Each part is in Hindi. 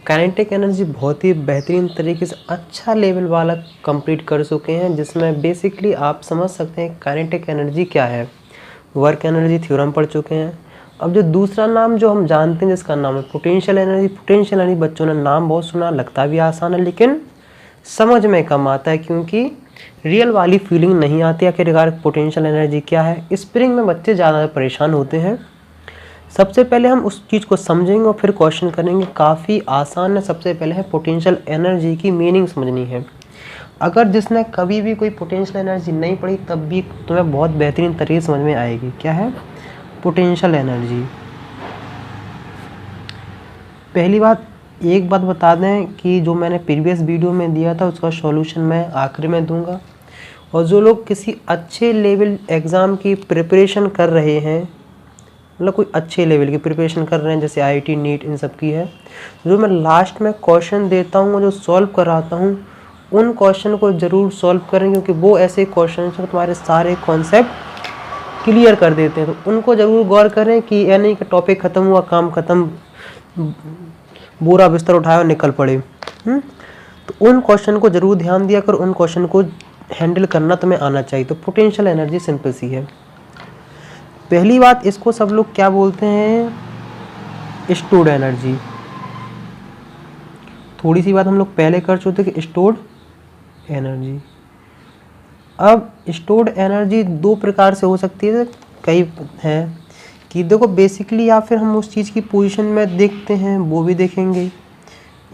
काइनेटिक एनर्जी बहुत ही बेहतरीन तरीके से अच्छा लेवल वाला कंप्लीट कर चुके हैं, जिसमें बेसिकली आप समझ सकते हैं काइनेटिक एनर्जी क्या है। वर्क एनर्जी थ्योरम पढ़ चुके हैं। अब जो दूसरा नाम जो हम जानते हैं जिसका नाम है पोटेंशियल एनर्जी। पोटेंशियल एनर्जी बच्चों ने नाम बहुत सुना, लगता भी आसान है लेकिन समझ में कम आता है, क्योंकि रियल वाली फीलिंग नहीं आती आखिरकार पोटेंशियल एनर्जी क्या है। स्प्रिंग में बच्चे ज़्यादा परेशान होते हैं। सबसे पहले हम उस चीज़ को समझेंगे और फिर क्वेश्चन करेंगे। काफ़ी आसान है। सबसे पहले है पोटेंशियल एनर्जी की मीनिंग समझनी है। अगर जिसने कभी भी कोई पोटेंशियल एनर्जी नहीं पढ़ी तब भी तुम्हें बहुत बेहतरीन तरीके समझ में आएगी। क्या है पोटेंशियल एनर्जी? पहली बात, एक बात बता दें कि जो मैंने प्रीवियस वीडियो में दिया था उसका सॉल्यूशन मैं आखिर में दूंगा। और जो लोग किसी अच्छे लेवल एग्ज़ाम की प्रिपरेशन कर रहे हैं, मतलब कोई अच्छे लेवल की प्रिपरेशन कर रहे हैं जैसे आईआईटी नीट इन सब की है, जो मैं लास्ट में क्वेश्चन देता हूँ जो सॉल्व कराता हूँ, उन क्वेश्चन को ज़रूर सॉल्व करें, क्योंकि वो ऐसे क्वेश्चन हैं तुम्हारे सारे कॉन्सेप्ट क्लियर कर देते हैं। तो उनको ज़रूर गौर करें कि यह नहीं कि टॉपिक ख़त्म हुआ, काम ख़त्म, पूरा बिस्तर उठाया और निकल पड़े। तो उन क्वेश्चन को ज़रूर ध्यान दिया कर, उन क्वेश्चन को हैंडल करना तुम्हें आना चाहिए। तो पोटेंशियल एनर्जी सिंपल सी है। पहली बात, इसको सब लोग क्या बोलते हैं? Stored energy. थोड़ी सी बात हम लोग पहले कर चुके थे कि स्टोर्ड एनर्जी। अब स्टोर्ड एनर्जी दो प्रकार से हो सकती है, कई हैं कि देखो बेसिकली, या फिर हम उस चीज़ की पोजीशन में देखते हैं वो भी देखेंगे,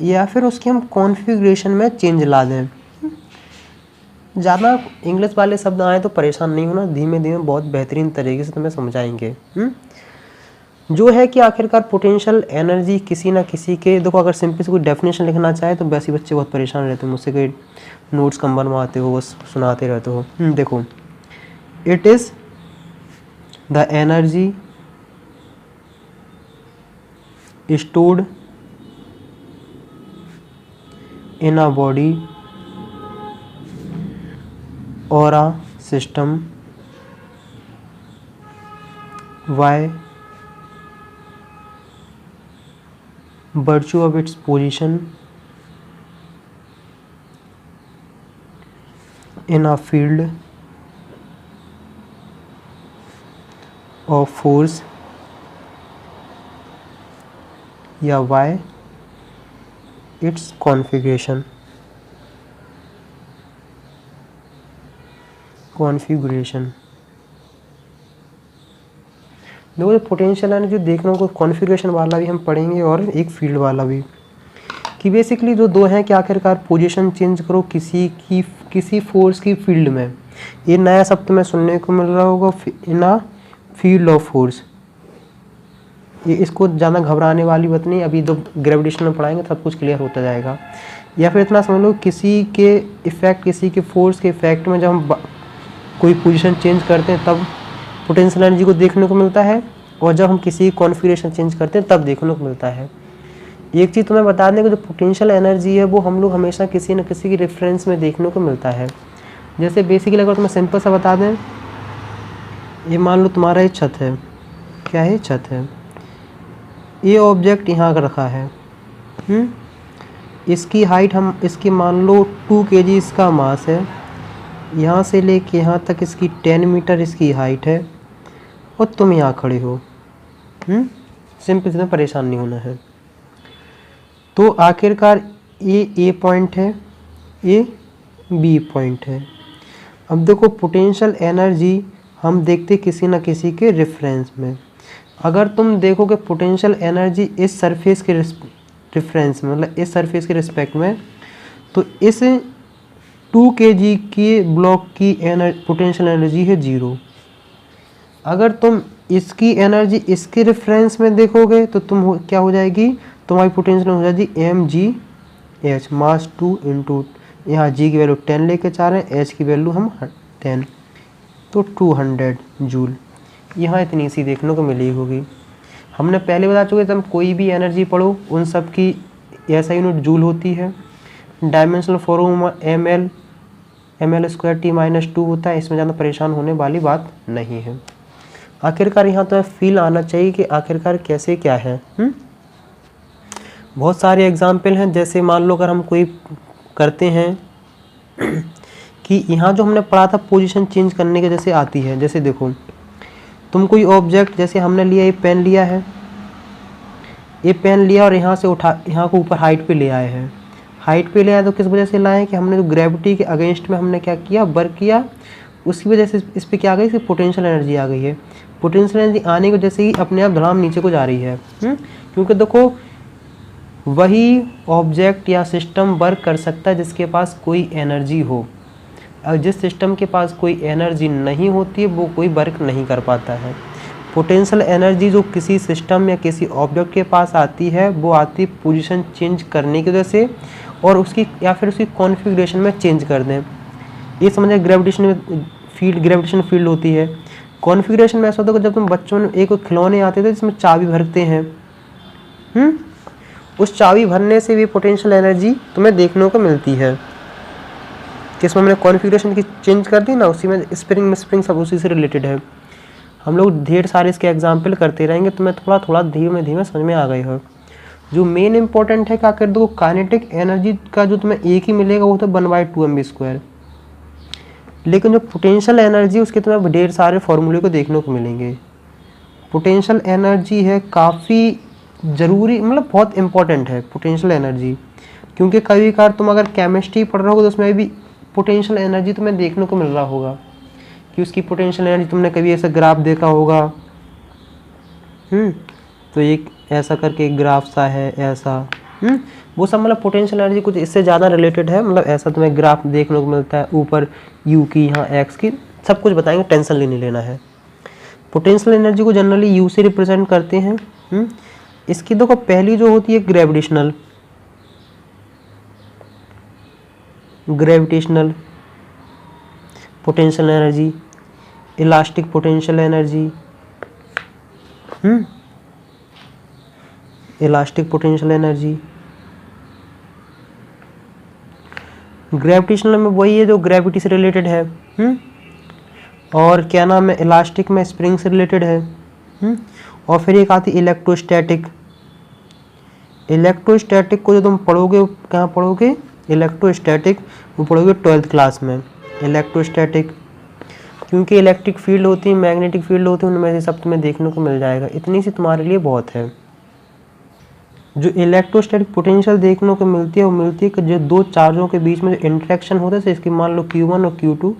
या फिर उसके हम कॉन्फ़िगरेशन में चेंज ला दें। ज़्यादा इंग्लिश वाले शब्द आए तो परेशान नहीं होना, धीमे धीमे बहुत बेहतरीन तरीके से तुम्हें समझाएंगे। जो है कि आखिरकार पोटेंशियल एनर्जी किसी ना किसी के, देखो अगर सिंपल से कोई डेफिनेशन लिखना चाहे तो वैसे बच्चे बहुत परेशान रहते हैं, मुझसे कोई नोट्स कम बनवाते हो, बस सुनाते रहते हो। देखो, it is the energy stored in a body or a system by virtue of its position in a field of force या वाई इट्स कॉन्फ़िगरेशन। देखो पोटेंशियल एनर्जी देखने को कॉन्फ़िगरेशन वाला भी हम पढ़ेंगे और एक फील्ड वाला भी, कि बेसिकली जो दो हैं कि आखिरकार पोजीशन चेंज करो किसी फोर्स की फील्ड में। ये नया शब्द में सुनने को मिल रहा होगा, इन अ फील्ड ऑफ फोर्स। ये इसको ज़्यादा घबराने वाली बात नहीं, अभी जो ग्रेविटेशन में पढ़ाएंगे सब कुछ क्लियर होता जाएगा। या फिर इतना समझ लो, किसी के इफेक्ट, किसी के फोर्स के इफेक्ट में जब हम कोई पोजीशन चेंज करते हैं तब पोटेंशियल एनर्जी को देखने को मिलता है, और जब हम किसी कॉन्फ़िगरेशन चेंज करते हैं तब देखने को मिलता है। एक चीज़ तुम्हें बता दें कि जो पोटेंशियल एनर्जी है वो हम लोग हमेशा किसी न किसी की रेफरेंस में देखने को मिलता है। जैसे बेसिकली अगर तुम्हें सिंपल सा बता दें, ये मान लो तुम्हारा ये छत है। क्या है? छत है। ये ऑब्जेक्ट यहाँ रखा है। इसकी हाइट हम इसकी मान लो 2 kg इसका मास है। यहाँ से लेके यहाँ तक इसकी 10 मीटर इसकी हाइट है, और तुम यहाँ खड़े हो। सिंपल से परेशान नहीं होना है। तो आखिरकार ये ए पॉइंट है, ये बी पॉइंट है। अब देखो पोटेंशियल एनर्जी हम देखते किसी न किसी के रेफरेंस में। अगर तुम देखोगे पोटेंशियल एनर्जी इस सरफेस के रेफरेंस में, मतलब इस सरफेस के रिस्पेक्ट में, तो इस 2 kg के ब्लॉक की पोटेंशियल एनर्जी है 0। अगर तुम इसकी एनर्जी इसके रेफरेंस में देखोगे तो तुम क्या हो जाएगी, तुम्हारी पोटेंशियल हो जाएगी mgh, मास 2 इंटू यहाँ g की वैल्यू 10 लेके जा रहे हैं, h की वैल्यू हम 10, तो 200 जूल। यहाँ इतनी सी देखने को मिली होगी। हमने पहले बता चुके थे, हम कोई भी एनर्जी पढ़ो उन सब की ऐसा यूनिट जूल होती है। डायमेंशनल फॉर्मूला ml² t-2 होता है। इसमें ज़्यादा परेशान होने वाली बात नहीं है। आखिरकार यहाँ तो फील आना चाहिए कि आखिरकार कैसे क्या है। बहुत सारे एग्जाम्पल हैं, जैसे मान लो अगर हम कोई करते हैं कि यहाँ जो हमने पढ़ा था पोजीशन चेंज करने के जैसे आती है। जैसे देखो तुम कोई ऑब्जेक्ट, जैसे हमने लिया ये पेन लिया है, ये पेन लिया और यहाँ से उठा यहाँ को ऊपर हाइट पे ले आए हैं। हाइट पे ले आए तो किस वजह से लाए कि हमने जो ग्रेविटी के अगेंस्ट में हमने क्या किया, वर्क किया, उसकी वजह से इस पर क्या आ गई, इसकी पोटेंशियल एनर्जी आ गई है। पोटेंशियल एनर्जी आने की वजह से ही अपने आप धड़ाम नीचे को जा रही है। क्योंकि देखो वही ऑब्जेक्ट या सिस्टम वर्क कर सकता है जिसके पास कोई एनर्जी हो, और जिस सिस्टम के पास कोई एनर्जी नहीं होती है वो कोई वर्क नहीं कर पाता है। पोटेंशियल एनर्जी जो किसी सिस्टम या किसी ऑब्जेक्ट के पास आती है वो आती है पोजीशन चेंज करने की वजह से, और उसकी या फिर उसकी कॉन्फ़िगरेशन में चेंज कर दें। ये समझे ग्रेविटेशन फील्ड होती है। कॉन्फ़िगरेशन में ऐसा होता है कि जब तुम बच्चों में एक खिलौने आते थे जिसमें चाबी भरते हैं, उस चाबी भरने से भी पोटेंशियल एनर्जी तुम्हें देखने को मिलती है। जिसमें हमने कॉन्फ़िगरेशन की चेंज कर दी ना, उसी में स्प्रिंग सब उसी से रिलेटेड है। हम लोग ढेर सारे इसके एग्जाम्पल करते रहेंगे, तुम्हें थोड़ा थोड़ा धीमे धीमे समझ में आ गई हो। जो मेन इंपॉर्टेंट है क्या कर दो, काइनेटिक एनर्जी का जो तुम्हें एक ही मिलेगा वो तो 1/2 mv²। लेकिन जो पोटेंशियल एनर्जी उसके तुम्हें ढेर सारे फॉर्मूले को देखने को मिलेंगे। पोटेंशियल एनर्जी है काफ़ी ज़रूरी, मतलब बहुत इंपॉर्टेंट है पोटेंशियल एनर्जी। क्योंकि कभी कभार तुम अगर केमिस्ट्री पढ़ रहे हो तो उसमें भी पोटेंशियल एनर्जी तुम्हें देखने को मिल रहा होगा कि उसकी पोटेंशियल एनर्जी तुमने कभी ऐसा ग्राफ देखा होगा। तो एक ऐसा करके एक ग्राफ सा है ऐसा, वो सब मतलब पोटेंशियल एनर्जी कुछ इससे ज़्यादा रिलेटेड है। मतलब ऐसा तुम्हें ग्राफ देखने को मिलता है, ऊपर यू की, यहाँ एक्स की, सब कुछ बताएंगे, टेंशन नहीं लेना है। पोटेंशियल एनर्जी को जनरली यू से रिप्रेजेंट करते हैं। इसकी देखो पहली जो होती है gravitational potential energy, elastic potential energy, elastic potential energy. Gravitational में वही है जो ग्रेविटी से रिलेटेड है, और क्या नाम है, इलास्टिक में स्प्रिंग से रिलेटेड है। और फिर एक आती इलेक्ट्रोस्टैटिक। इलेक्ट्रोस्टैटिक को जो तुम पढ़ोगे, कहाँ पढ़ोगे, इलेक्ट्रोस्टैटिक वो पढ़ोगे 12th क्लास में। इलेक्ट्रोस्टैटिक क्योंकि इलेक्ट्रिक फील्ड होती है, मैग्नेटिक फील्ड होती है, उनमें से सब तुम्हें देखने को मिल जाएगा। इतनी सी तुम्हारे लिए बहुत है। जो इलेक्ट्रोस्टैटिक पोटेंशियल देखने को मिलती है वो मिलती है कि जो दो चार्जों के बीच में जो इंटरेक्शन होता है, इसकी मान लो Q1 और Q2,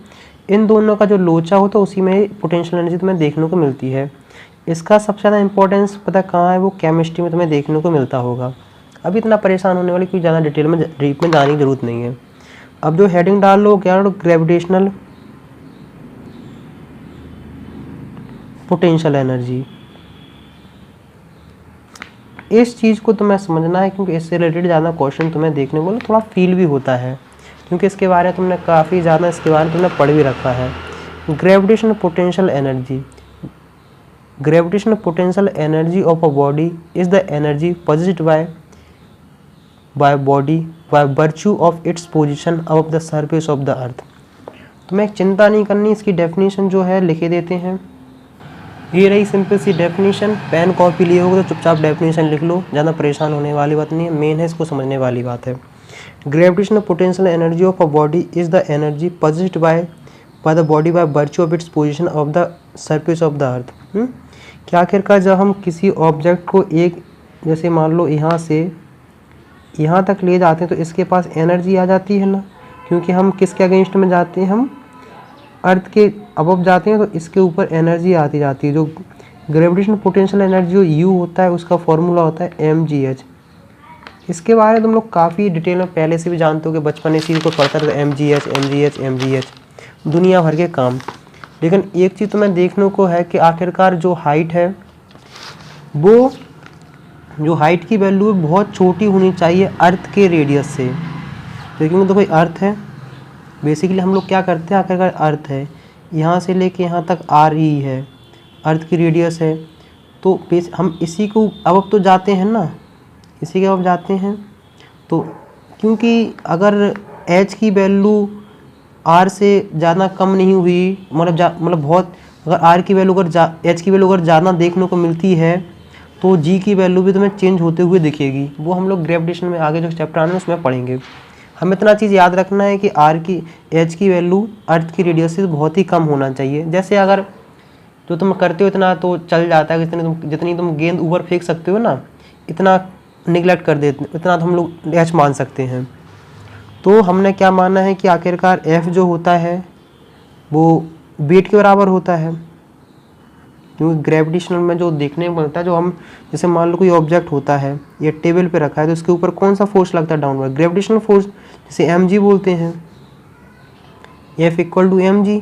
इन दोनों का जो लोचा होता है उसी में पोटेंशियल एनर्जी तुम्हें देखने को मिलती है। इसका सबसे ज़्यादा इंपॉर्टेंस पता कहाँ है, वो केमिस्ट्री में तुम्हें देखने को मिलता होगा। अभी इतना परेशान होने वाली कोई ज़्यादा डिटेल में डीप में जाने की जरूरत नहीं है। अब जो हेडिंग डाल लो क्या, ग्रेविटेशनल पोटेंशियल एनर्जी। इस चीज़ को तुम्हें समझना है क्योंकि इससे रिलेटेड ज़्यादा क्वेश्चन तुम्हें देखने को थोड़ा फील भी होता है, क्योंकि इसके बारे में तुमने काफ़ी ज़्यादा इसके बारे में तुमने पढ़ भी रखा है। Gravitational potential energy. Gravitational potential energy of a body is the energy positive by body by virtue of its position above the surface of the earth. तुम्हें चिंता नहीं करनी, इसकी डेफिनेशन जो है लिखे देते हैं। ये रही सिंपल सी डेफिनेशन। पेन कॉपी लिए होगे तो चुपचाप डेफिनेशन लिख लो, ज़्यादा परेशान होने वाली बात नहीं है। मेन है इसको समझने वाली बात है। Gravitational potential energy of a body is the energy positive by the body by virtue of its position of the surface of the earth. क्या आखिरकार जब हम किसी ऑब्जेक्ट को एक, जैसे मान लो यहाँ से यहाँ तक ले जाते हैं तो इसके पास एनर्जी आ जाती है ना, क्योंकि हम किसके अगेंस्ट में जाते हैं, हम अर्थ के अबव जाते हैं, तो इसके ऊपर एनर्जी आती जाती है। जो ग्रेविटेशनल पोटेंशियल एनर्जी जो यू होता है उसका फॉर्मूला होता है mgh। इसके बारे में तुम लोग काफ़ी डिटेल में पहले से भी जानते हो कि बचपन इसी को पढ़ता रहता है mgh दुनिया भर के काम। लेकिन एक चीज़ तुम्हें देखने को है कि आखिरकार जो हाइट है, वो जो हाइट की वैल्यू है बहुत छोटी होनी चाहिए अर्थ के रेडियस से। तो क्योंकि तो कोई अर्थ है, बेसिकली हम लोग क्या करते हैं, आखिरकार अर्थ है, यहाँ से लेके यहाँ तक आर ही है, अर्थ की रेडियस है। तो हम इसी को अब तो जाते हैं ना, इसी के अब जाते हैं। तो क्योंकि अगर एच की वैल्यू आर से ज़्यादा कम नहीं हुई, मतलब बहुत, अगर आर की वैल्यू अगर एच की वैल्यू अगर ज़्यादा देखने को मिलती है तो जी की वैल्यू भी तुम्हें चेंज होते हुए दिखेगी। वो हम लोग ग्रेविटेशन में आगे जो चैप्टर आने उसमें पढ़ेंगे। हमें इतना चीज़ याद रखना है कि एच की वैल्यू अर्थ की रेडियस से बहुत ही कम होना चाहिए। जैसे अगर जो तुम करते हो इतना तो चल जाता है, जितनी तुम गेंद ऊपर फेंक सकते हो ना, इतना निगलेक्ट कर देते, इतना तो हम लोग एच मान सकते हैं। तो हमने क्या माना है कि आखिरकार एफ जो होता है वो वेट के बराबर होता है, क्योंकि ग्रेविटेशनल में जो देखने को मिलता है, जो हम जैसे मान लो कोई ऑब्जेक्ट होता है, ये टेबल पे रखा है, तो उसके ऊपर कौन सा फोर्स लगता है, डाउनवर्ड ग्रेविटेशनल फोर्स, जिसे mg बोलते हैं, F इक्वल टू mg।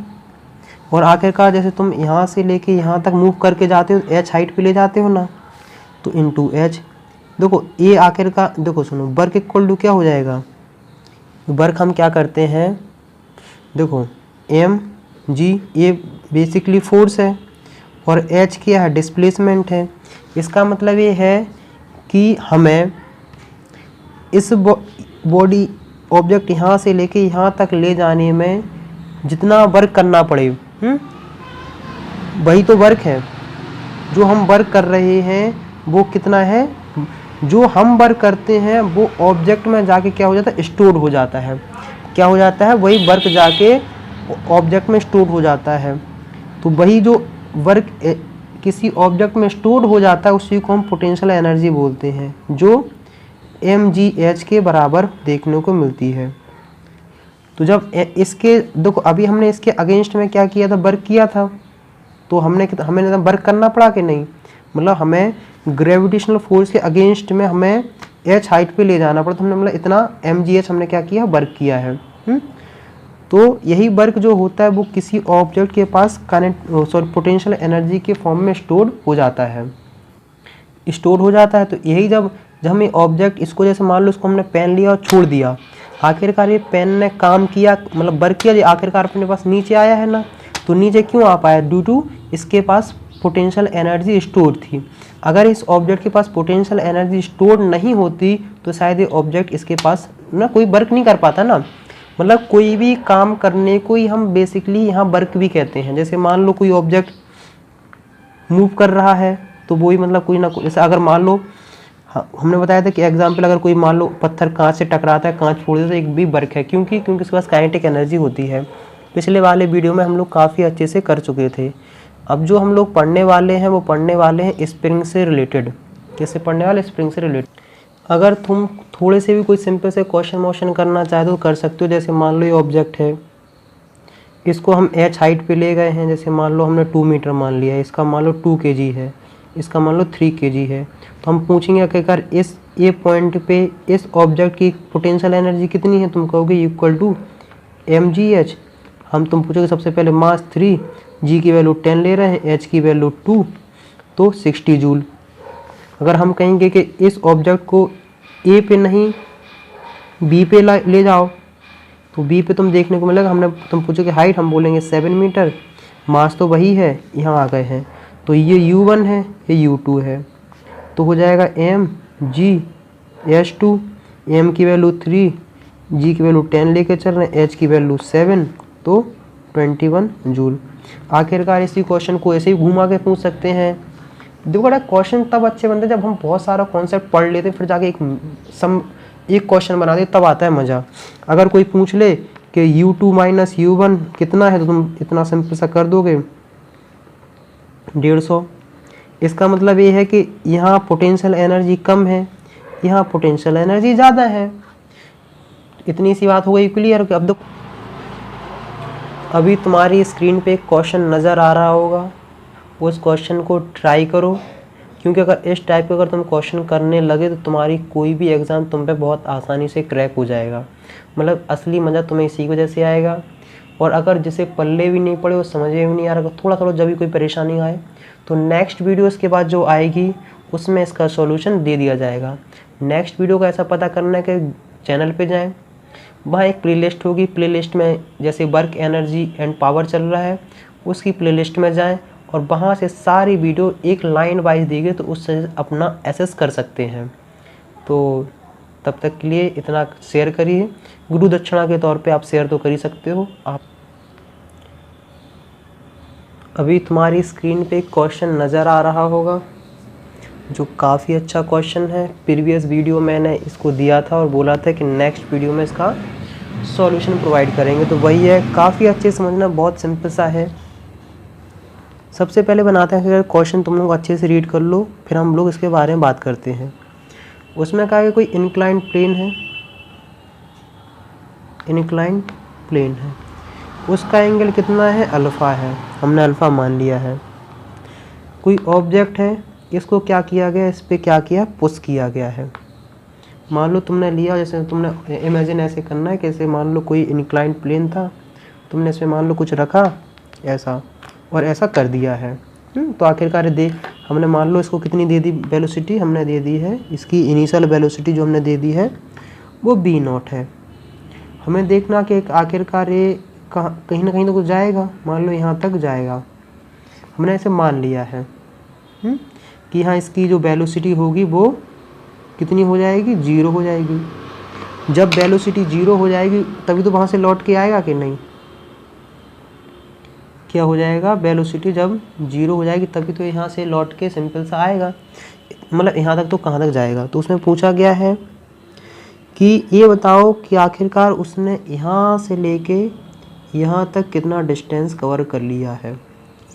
और आखिरकार जैसे तुम यहाँ से लेके यहाँ तक मूव करके जाते हो, h हाइट पे ले जाते हो ना, तो इनटू h। देखो ये आखिरकार देखो सुनो, वर्क इक्वल टू क्या हो जाएगा, वर्क हम क्या करते हैं, देखो mg ये बेसिकली फोर्स है और h क्या है, डिस्प्लेसमेंट है। इसका मतलब ये है कि हमें इस बॉडी ऑब्जेक्ट यहाँ से लेके यहाँ तक ले जाने में जितना वर्क करना पड़े, वही तो वर्क है। जो हम वर्क कर रहे हैं वो कितना है, जो हम वर्क करते हैं वो ऑब्जेक्ट में जाके क्या हो जाता है, स्टोर हो जाता है। क्या हो जाता है, वही वर्क जाके ऑब्जेक्ट में स्टोर हो जाता है। तो वही जो वर्क किसी ऑब्जेक्ट में स्टोर हो जाता है उसी को हम पोटेंशियल एनर्जी बोलते हैं, जो mgh के बराबर देखने को मिलती है। तो जब इसके देखो अभी हमने इसके अगेंस्ट में क्या किया था, वर्क किया था, तो हमें वर्क करना पड़ा कि नहीं, मतलब हमें ग्रेविटेशनल फोर्स के अगेंस्ट में हमें h हाइट पे ले जाना पड़ा, तो हमने मतलब इतना mgh हमने क्या किया, वर्क किया है। तो यही वर्क जो होता है वो किसी ऑब्जेक्ट के पास पोटेंशियल एनर्जी के फॉर्म में स्टोर हो जाता है, तो यही जब हमें ऑब्जेक्ट इसको जैसे मान लो इसको हमने पेन लिया और छोड़ दिया, आखिरकार ये पेन ने काम किया, मतलब वर्क किया, आखिरकार अपने पास नीचे आया है ना। तो नीचे क्यों आ पाया, ड्यू टू इसके पास पोटेंशियल एनर्जी स्टोर थी। अगर इस ऑब्जेक्ट के पास पोटेंशियल एनर्जी स्टोर नहीं होती तो शायद ये ऑब्जेक्ट इसके पास ना कोई वर्क नहीं कर पाता ना। मतलब कोई भी काम करने को ही हम बेसिकली यहाँ वर्क भी कहते हैं। जैसे मान लो कोई ऑब्जेक्ट मूव कर रहा है तो वही मतलब कोई ना कोई, जैसे अगर मान लो हमने बताया था कि एग्जाम्पल, अगर कोई मान लो पत्थर कांच से टकराता है, कांच फोड़ देता है, एक भी वर्क है, क्योंकि उसके पास काइनेटिक एनर्जी होती है। पिछले वाले वीडियो में हम लोग काफ़ी अच्छे से कर चुके थे। अब जो हम लोग पढ़ने वाले हैं वो पढ़ने वाले हैं स्प्रिंग से रिलेटेड। कैसे पढ़ने वाले, स्प्रिंग से रिलेटेड। अगर तुम थोड़े से भी कोई सिंपल से क्वेश्चन मोशन करना चाहे तो कर सकते हो। जैसे मान लो ये ऑब्जेक्ट है, इसको हम h हाइट पे ले गए हैं, जैसे मान लो हमने 2 मीटर मान लिया है, इसका मान लो 2 kg है, इसका मान लो 3 kg है। तो हम पूछेंगे आखिरकार इस ये पॉइंट पे इस ऑब्जेक्ट की पोटेंशियल एनर्जी कितनी है, तुम कहोगे इक्वल टू mgh। तुम पूछोगे सबसे पहले मास 3, g की वैल्यू 10 ले रहे हैं, h की वैल्यू 2, तो 60 जूल। अगर हम कहेंगे कि इस ऑब्जेक्ट को ए पे नहीं बी पे ले जाओ, तो बी पे तुम देखने को मिलेगा, तुम पूछोगे हाइट, हम बोलेंगे 7 मीटर, मास तो वही है, यहाँ आ गए हैं, तो ये u1 है, ये u2 है, तो हो जाएगा mgh2, m की वैल्यू 3, g की वैल्यू 10 लेके चल रहे हैं, h की वैल्यू 7, तो 21 जूल। आखिरकार इसी क्वेश्चन को ऐसे ही घुमा के पूछ सकते हैं। देखो बड़ा क्वेश्चन तब अच्छे बनते हैं जब हम बहुत सारा कॉन्सेप्ट पढ़ लेते हैं, फिर जाके एक क्वेश्चन बनाते, तब आता है मज़ा। अगर कोई पूछ ले कि u2 माइनस u1 कितना है, तो तुम इतना सिंपल सा कर दोगे 150। इसका मतलब ये है कि यहाँ पोटेंशियल एनर्जी कम है, यहाँ पोटेंशियल एनर्जी ज़्यादा है। इतनी सी बात हो गई क्लियर। अब देखो अभी तुम्हारी स्क्रीन पे एक क्वेश्चन नज़र आ रहा होगा, उस क्वेश्चन को ट्राई करो, क्योंकि अगर इस टाइप के अगर तुम क्वेश्चन करने लगे तो तुम्हारी कोई भी एग्ज़ाम तुम पे बहुत आसानी से क्रैक हो जाएगा। मतलब असली मज़ा तुम्हें इसी वजह से आएगा। और अगर जिसे पल्ले भी नहीं पड़े, वो समझ में भी नहीं आ रहा, थोड़ा थोड़ा जब भी कोई परेशानी आए तो नेक्स्ट वीडियो इसके बाद जो आएगी उसमें इसका सॉल्यूशन दे दिया जाएगा। नेक्स्ट वीडियो का ऐसा पता करना है कि चैनल पे जाएं, वहाँ एक प्लेलिस्ट होगी, प्लेलिस्ट में जैसे वर्क एनर्जी एंड पावर चल रहा है, उसकी प्लेलिस्ट में जाएं और वहाँ से सारी वीडियो एक लाइन वाइज दी गई, तो उससे अपना एसेस कर सकते हैं। तो तब तक के लिए इतना शेयर करिए, गुरु दक्षिणा के तौर पे आप शेयर तो कर ही सकते हो। आप अभी तुम्हारी स्क्रीन पे क्वेश्चन नज़र आ रहा होगा, जो काफ़ी अच्छा क्वेश्चन है। प्रीवियस वीडियो मैंने इसको दिया था और बोला था कि नेक्स्ट वीडियो में इसका सॉल्यूशन प्रोवाइड करेंगे, तो वही है। काफ़ी अच्छे समझना, बहुत सिंपल सा है। सबसे पहले बनाते हैं, फिर क्वेश्चन तुम लोग अच्छे से रीड कर लो, फिर हम लोग इसके बारे में बात करते हैं। उसमें कहा कि कोई इंक्लाइंड प्लेन है, इंक्लाइंड प्लेन है, उसका एंगल कितना है, अल्फ़ा है, हमने अल्फ़ा मान लिया है। कोई ऑब्जेक्ट है, इसको क्या किया गया, इस पर क्या किया, पुश किया गया है। मान लो तुमने लिया, जैसे तुमने इमेजिन ऐसे करना है कि जैसे मान लो कोई इंक्लाइंड प्लेन था, तुमने इसमें मान लो कुछ रखा ऐसा और ऐसा कर दिया है। तो आखिरकार हमने मान लो इसको कितनी दे दी वेलोसिटी, हमने दे दी है इसकी इनिशियल वेलोसिटी जो हमने दे दी है वो v0 है। हमें देखना कि आखिरकार ये कहीं ना कहीं तो कुछ जाएगा, मान लो यहाँ तक जाएगा, हमने ऐसे मान लिया है कि हाँ इसकी जो वेलोसिटी होगी वो कितनी हो जाएगी, 0 हो जाएगी। जब वेलोसिटी 0 हो जाएगी तभी तो वहाँ से लौट के आएगा कि नहीं, क्या हो जाएगा, वेलोसिटी जब 0 हो जाएगी तभी तो यहाँ से लौट के सिंपल सा आएगा, मतलब यहाँ तक तो कहाँ तक जाएगा। तो उसमें पूछा गया है कि ये बताओ कि आखिरकार उसने यहाँ से लेके यहाँ तक कितना डिस्टेंस कवर कर लिया है।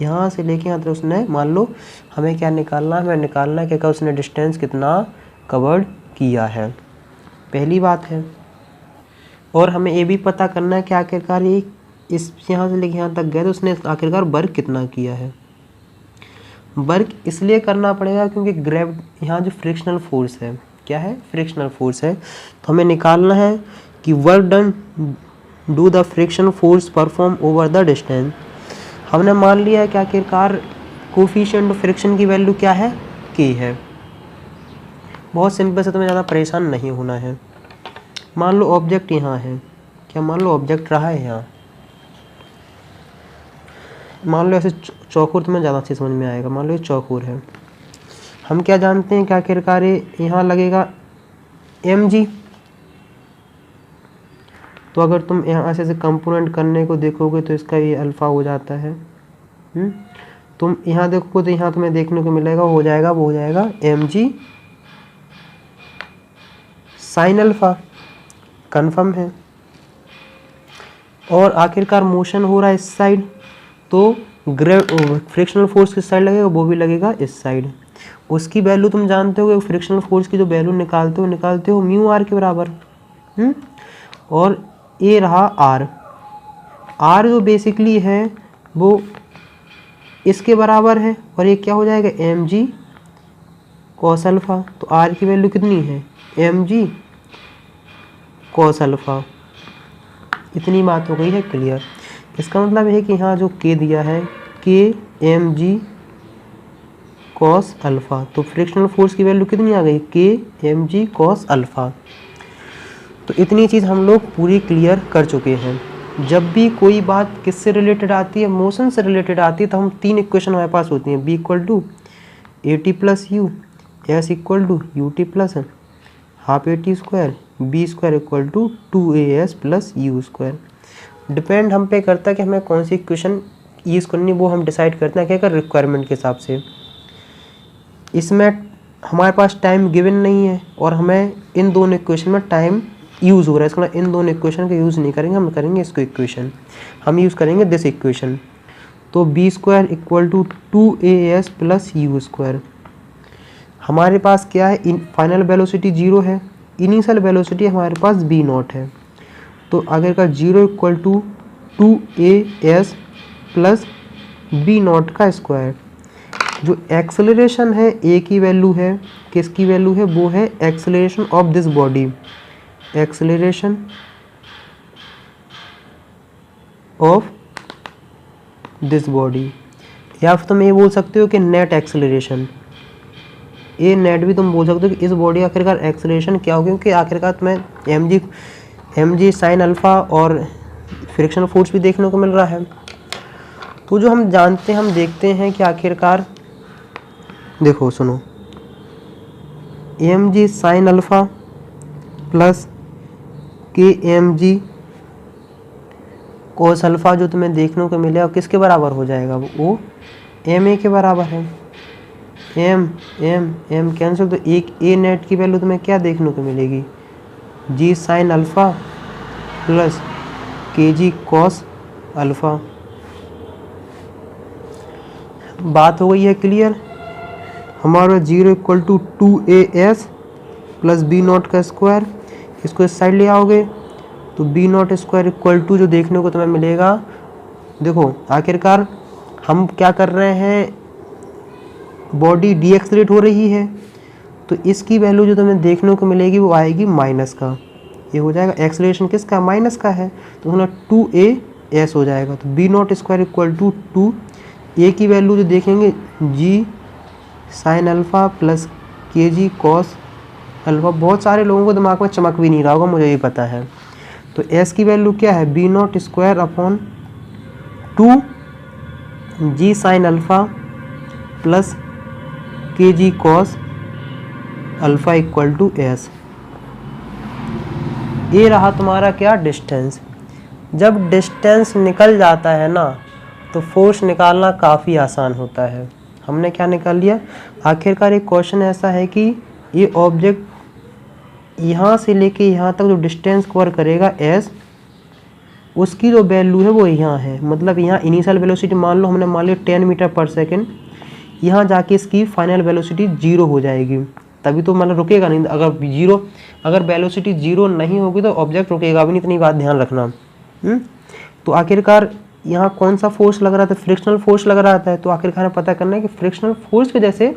यहाँ से लेके यहाँ तक उसने, मान लो हमें क्या निकालना है, हमें निकालना है कि उसने डिस्टेंस कितना कवर किया है, पहली बात है। और हमें ये भी पता करना है कि आखिरकार ये इस यहाँ से लेके यहाँ तक गए तो उसने आखिरकार वर्क कितना किया है। वर्क इसलिए करना पड़ेगा क्योंकि यहाँ जो फ्रिक्शनल फोर्स है, क्या है, फ्रिक्शनल फोर्स है, तो हमें निकालना है कि work done do the friction force perform over the distance. हमने मान लिया है कि आखिरकार कोफिशिएंट ऑफ फ्रिक्शन की वैल्यू क्या है, k है। बहुत सिंपल से, तुम्हें ज़्यादा परेशान नहीं होना है। मान लो ऑब्जेक्ट यहाँ है, क्या मान लो ऑब्जेक्ट रहा है यहाँ, मान लो ऐसे चौकोर, तुम्हें ज़्यादा अच्छे समझ में आएगा। मान लो ये चौकोर है, हम क्या जानते हैं कि आखिरकार यहाँ लगेगा mg। तो अगर तुम यहाँ ऐसे कंपोनेंट करने को देखोगे तो इसका ये अल्फ़ा हो जाता है। तुम यहाँ देखोगे तो यहाँ तुम्हें देखने को मिलेगा, हो जाएगा, वो हो जाएगा mg साइन अल्फ़ा, कन्फर्म है। और आखिरकार मोशन हो रहा है इस साइड, तो फ्रिक्शनल फोर्स किस साइड लगेगा, वो भी लगेगा इस साइड। उसकी वैल्यू तुम जानते हो, फ्रिक्शनल फोर्स की जो वैल्यू निकालते हो म्यू आर के बराबर। और ये रहा आर, आर जो बेसिकली है वो इसके बराबर है, और ये क्या हो जाएगा, एम जी कॉस अल्फ़ा। तो आर की वैल्यू कितनी है, एम जी कॉस अल्फ़ा। इतनी बात हो गई है क्लियर। इसका मतलब है कि यहाँ जो के दिया है, के एम जी कॉस अल्फ़ा, तो फ्रिक्शनल फोर्स की वैल्यू कितनी आ गई, के एम जी कॉस अल्फ़ा। तो इतनी चीज़ हम लोग पूरी क्लियर कर चुके हैं। जब भी कोई बात किससे रिलेटेड आती है, मोशन से रिलेटेड आती है, तो हम 3 इक्वेशन हमारे पास होती हैं, B equal to A T plus U, S equal to U T plus half A T square, B square equal to 2as plus U square. Depend हम पे करता है कि हमें कौन सी इक्वेशन यूज़ करनी, वो हम डिसाइड करते हैं क्या कर रिक्वायरमेंट के हिसाब से। इसमें हमारे पास टाइम गिवन नहीं है और हमें इन दोनों इक्वेशन में टाइम यूज़ हो रहा है, इसका मतलब इन दोनों इक्वेशन का यूज़ नहीं करेंगे, हम करेंगे इसको इक्वेशन, हम यूज़ करेंगे दिस इक्वेशन। तो B square equal to 2as plus U square. हमारे पास क्या है, फाइनल वेलोसिटी 0 है, इनिशियल वेलोसिटी हमारे पास v0 है। तो अगर का 0 equal to 2as plus v0 का स्क्वायर। जो एक्सेलरेशन है ए की वैल्यू है, किसकी वैल्यू है, वो है acceleration of this body, acceleration of this body. या फिर तुम ये बोल सकते हो कि नेट एक्सेलरेशन, ये नेट भी तुम बोल सकते हो कि इस बॉडी आखिरकार एक्सेलरेशन क्या होगी, क्योंकि आखिरकार तुम्हें एम जी साइन अल्फ़ा और फ्रिक्शनल फोर्स भी देखने को मिल रहा है। तो जो हम जानते हैं, हम देखते हैं कि आखिरकार देखो सुनो, M G sine alpha plus K M G cos alpha जो तुम्हें देखने को मिलेगा किसके बराबर हो जाएगा, वो एम ए के बराबर है। एम एम एम कैंसिल, तो एक ए नेट की वैल्यू तुम्हें क्या देखने को मिलेगी, जी sine alpha plus K G cos alpha. बात हो गई है क्लियर। हमारा 0 equal to 2as plus B not का स्क्वायर, इसको इस साइड ले आओगे तो B not square equal to जो देखने को तुम्हें मिलेगा, देखो आखिरकार हम क्या कर रहे हैं, बॉडी डीएक्सलेट हो रही है, तो इसकी वैल्यू जो तुम्हें देखने को मिलेगी वो आएगी माइनस का, ये हो जाएगा एक्सलेशन किसका, माइनस का है, तो तुम्हारा 2as हो जाएगा। तो B not square equal to 2, A की वैल्यू जो देखेंगे जी sine alpha plus K G cos alpha. बहुत सारे लोगों को दिमाग में चमक भी नहीं रहा होगा, मुझे ये पता है। तो एस की वैल्यू क्या है, B not square upon 2 G sine alpha plus K G cos alpha equal to S. ये रहा तुम्हारा क्या, डिस्टेंस। जब डिस्टेंस निकल जाता है ना तो फोर्स निकालना काफ़ी आसान होता है। हमने क्या निकाल लिया, आखिरकार एक क्वेश्चन ऐसा है कि ये ऑब्जेक्ट यहाँ से लेके यहाँ तक जो डिस्टेंस कवर करेगा एस, उसकी जो वैल्यू है वो यहाँ है, मतलब यहाँ इनिशियल वेलोसिटी मान लो हमने मान लिया 10 मीटर पर सेकेंड, यहाँ जाके इसकी फाइनल वेलोसिटी 0 हो जाएगी, तभी तो मतलब रुकेगा नहीं। अगर वेलोसिटी 0 नहीं होगी तो ऑब्जेक्ट रुकेगा भी नहीं, इतनी बात ध्यान रखना। तो आखिरकार यहाँ कौन सा फोर्स लग रहा था, फ्रिक्शनल फोर्स लग रहा था, तो आखिरकार हमें पता करना है कि फ्रिक्शनल फोर्स की वजह से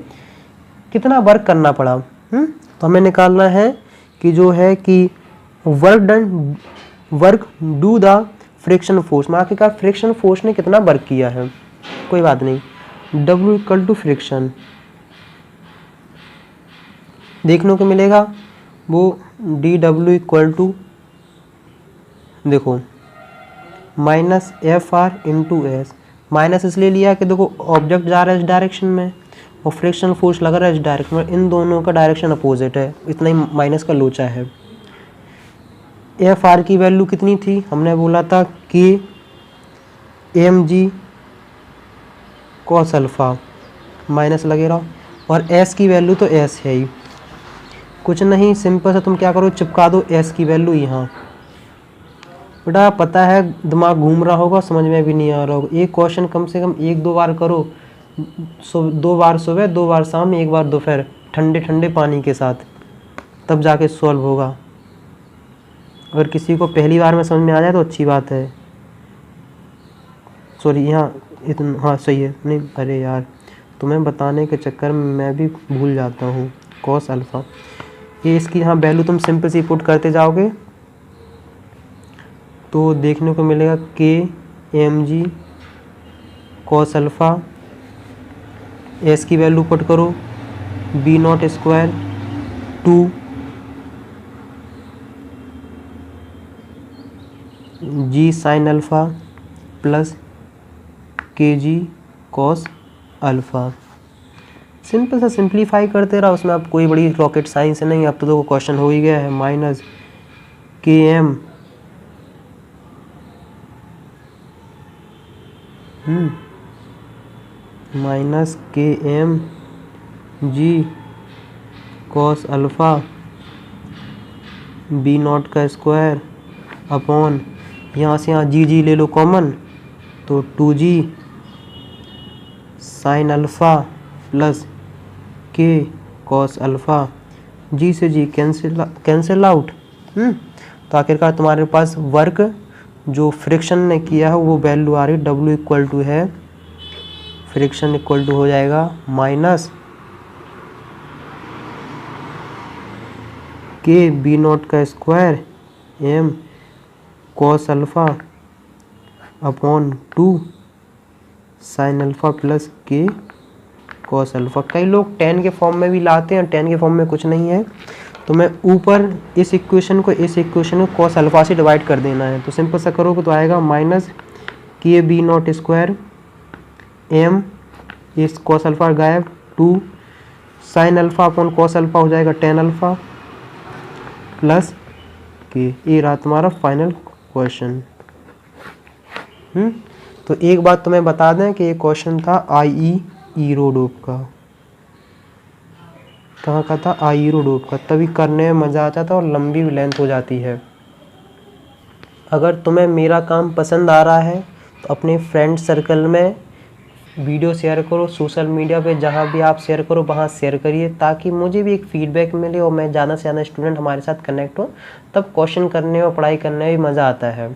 कितना वर्क करना पड़ा। तो हमें निकालना है कि जो है कि work do the friction force, में आखिरकार फ्रिक्शन फोर्स ने कितना वर्क किया है, कोई बात नहीं। W इक्वल टू फ्रिक्शन देखने को मिलेगा, वो dW इक्वल टू देखो minus F R into S. Minus इसलिए लिया कि देखो ऑब्जेक्ट जा रहा है इस डायरेक्शन में और फ्रिक्शन फोर्स लग रहा है इस डायरेक्शन में, इन दोनों का डायरेक्शन अपोजिट है, इतना ही माइनस का लोचा है। एफ आर की वैल्यू कितनी थी, हमने बोला था कि M G cos alpha, minus लगे रहो, और एस की वैल्यू तो एस है ही, कुछ नहीं, सिंपल से तुम क्या करो, चिपका दो एस की वैल्यू यहाँ। बेटा पता है दिमाग घूम रहा होगा, समझ में भी नहीं आ रहा होगा, एक क्वेश्चन कम से कम 1-2 बार करो, 2 बार सुबह 2 बार शाम 1 बार दोपहर, ठंडे ठंडे पानी के साथ, तब जाके सॉल्व होगा। अगर किसी को पहली बार में समझ में आ जाए तो अच्छी बात है। सॉरी यहाँ इतना, हाँ सही है, नहीं अरे यार तुम्हें बताने के चक्कर में मैं भी भूल जाता हूँ। कॉस अल्फ़ा, ये इसकी यहाँ वैल्यू तुम सिंपल सी पुट करते जाओगे तो देखने को मिलेगा K M G cos alpha, S की वैल्यू पुट करो B not square 2 G sine alpha plus K G cos alpha. Simple सा सिंप्लीफाई करते रहा, उसमें अब कोई बड़ी रॉकेट साइंस नहीं, अब तो क्वेश्चन हो ही गया है। Minus K M minus K M G cos alpha B not का स्क्वायर अपॉन, यहाँ से यहाँ जी ले लो कॉमन, तो 2g sine alpha plus K cos alpha, G से जी कैंसिल आउट। तो आखिरकार तुम्हारे पास वर्क जो फ्रिक्शन ने किया है वो वैल्यू आ रही, W इक्वल टू है, फ्रिक्शन इक्वल टू हो जाएगा माइनस के बी नॉट का square M cos alpha upon 2 sine alpha plus K cos alpha. कई लोग 10 के फॉर्म में भी लाते हैं, 10 के फॉर्म में कुछ नहीं है, तो मैं ऊपर इस इक्वेशन को कॉस अल्फ़ा से डिवाइड कर देना है, तो सिंपल सा करोगे तो आएगा minus K B not square M, इस कॉस अल्फ़ा गायब, 2 sine alpha upon cos alpha हो जाएगा 10 अल्फ़ा प्लस के। ये रहा तुम्हारा फाइनल क्वेश्चन। तो एक बात तुम्हें बता दें कि ये क्वेश्चन था IE ईरोडोप का। कहाँ का था, आईरो डोप का, तभी करने में मज़ा आता था और लंबी भी लेंथ हो जाती है। अगर तुम्हें मेरा काम पसंद आ रहा है तो अपने फ्रेंड सर्कल में वीडियो शेयर करो, सोशल मीडिया पे जहाँ भी आप शेयर करो वहाँ शेयर करिए, ताकि मुझे भी एक फीडबैक मिले और मैं ज़्यादा से ज़्यादा स्टूडेंट हमारे साथ कनेक्ट हो, तब क्वेश्चन करने और पढ़ाई करने में भी मज़ा आता है।